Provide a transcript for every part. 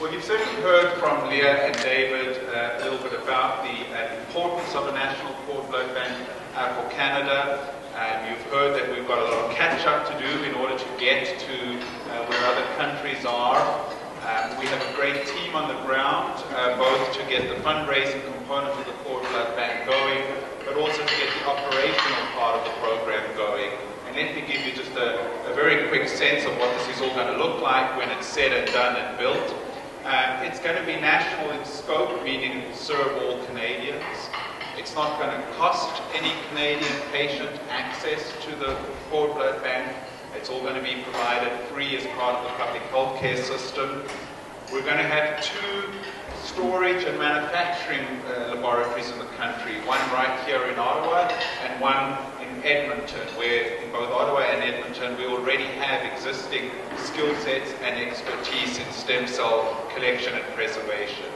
Well, you've certainly heard from Leah and David a little bit about the importance of a national cord blood bank for Canada. You've heard that we've got a lot of catch-up to do in order to get to where other countries are. We have a great team on the ground, both to get the fundraising component of the cord blood bank going, but also to get the operational part of the program going. And let me give you just a very quick sense of what this is all going to look like when it's said and done and built. It's going to be national in scope, meaning it will serve all Canadians. It's not going to cost any Canadian patient access to the cord blood bank. It's all going to be provided free as part of the public health care system. We're going to have 2 storage and manufacturing laboratories in the country, one right here in Ottawa and one in Edmonton, where in both Ottawa and Edmonton we already have existing skill sets and expertise in stem cell collection and preservation.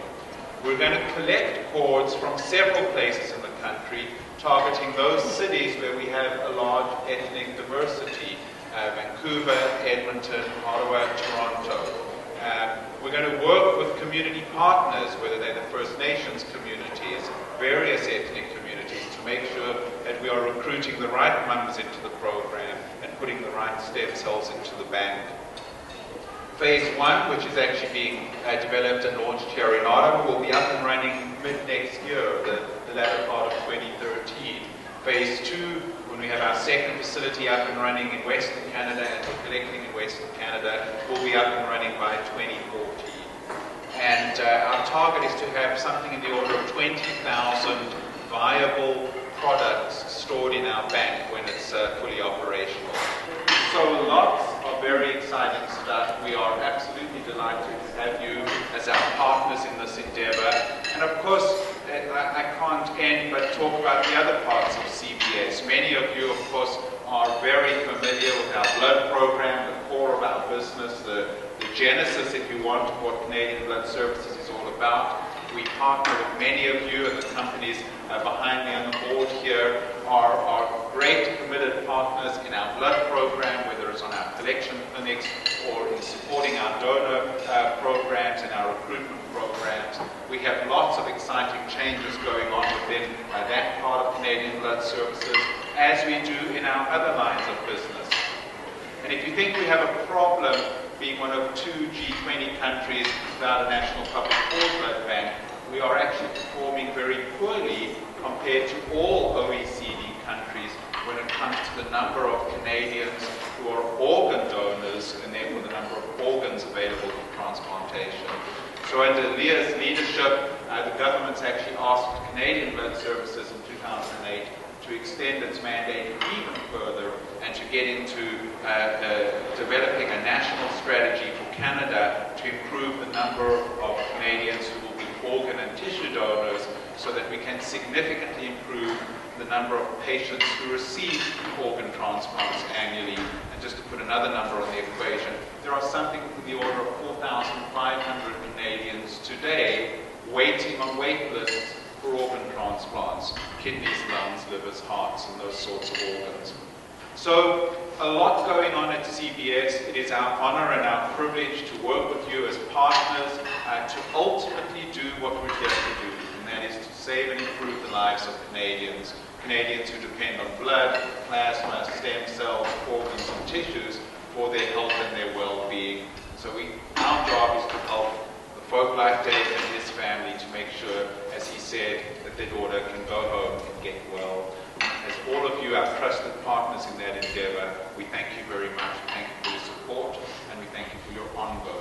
We're going to collect cords from several places in the country, targeting those cities where we have a large ethnic diversity, Vancouver, Edmonton, Ottawa, Toronto. We're going to work with community partners, whether they're the First Nations communities, various ethnic communities, to make sure that we are recruiting the right numbers into the program and putting the right stem cells into the bank. Phase 1, which is actually being developed and launched here in Ottawa, will be up and running mid-next year, the latter part of 2013. Phase 2, when we have our second facility up and running in Western Canada and we're collecting in Western Canada, will be up and running by 2014. And our target is to have something in the order of 20,000 viable products stored in our bank when it's fully operational. So lots of very exciting stuff. We are absolutely delighted to have you as our partners in this endeavor. And of course, I can't end but talk about the other parts of CBS. Many of you, of course, are very familiar with our blood program, the core of our business, the genesis, if you want, of what Canadian Blood Services is all about. We partner with many of you, and the companies behind me on the board here are great committed partners in our blood program, whether it's on our collection clinics or in supporting our donor programs and our recruitment programs. We have lots of exciting changes going on within that part of Canadian Blood Services, as we do in our other lines of business. And if you think we have a problem being one of 2 G20 countries without a national public cord blood bank, we are actually performing very poorly compared to all OECD countries when it comes to the number of Canadians who are organ donors and therefore the number of organs available for transplantation. So under Leah's leadership, the government's actually asked Canadian Blood Services in 2008 to extend its mandate even further and to get into developing a national strategy for Canada to improve the number of Canadians who will be organ and tissue donors, so that we can significantly improve the number of patients who receive organ transplants annually. And just to put another number on the equation, there are something in the order of 4,500 Canadians today waiting on wait lists for organ transplants, kidneys, lungs, livers, hearts, and those sorts of organs. So a lot going on at CBS. It is our honor and our privilege to work with you as partners to ultimately do what we're here to do, and that is to save and improve the lives of Canadians who depend on blood, plasma, stem cells, organs, and tissues for their health and their well-being. So our job is to help the folk like Dave and his family to make sure, as he said, that their daughter can go home and get well. As all of you, our trusted partners in that endeavor, we thank you very much. Thank you for your support, and we thank you for your ongoing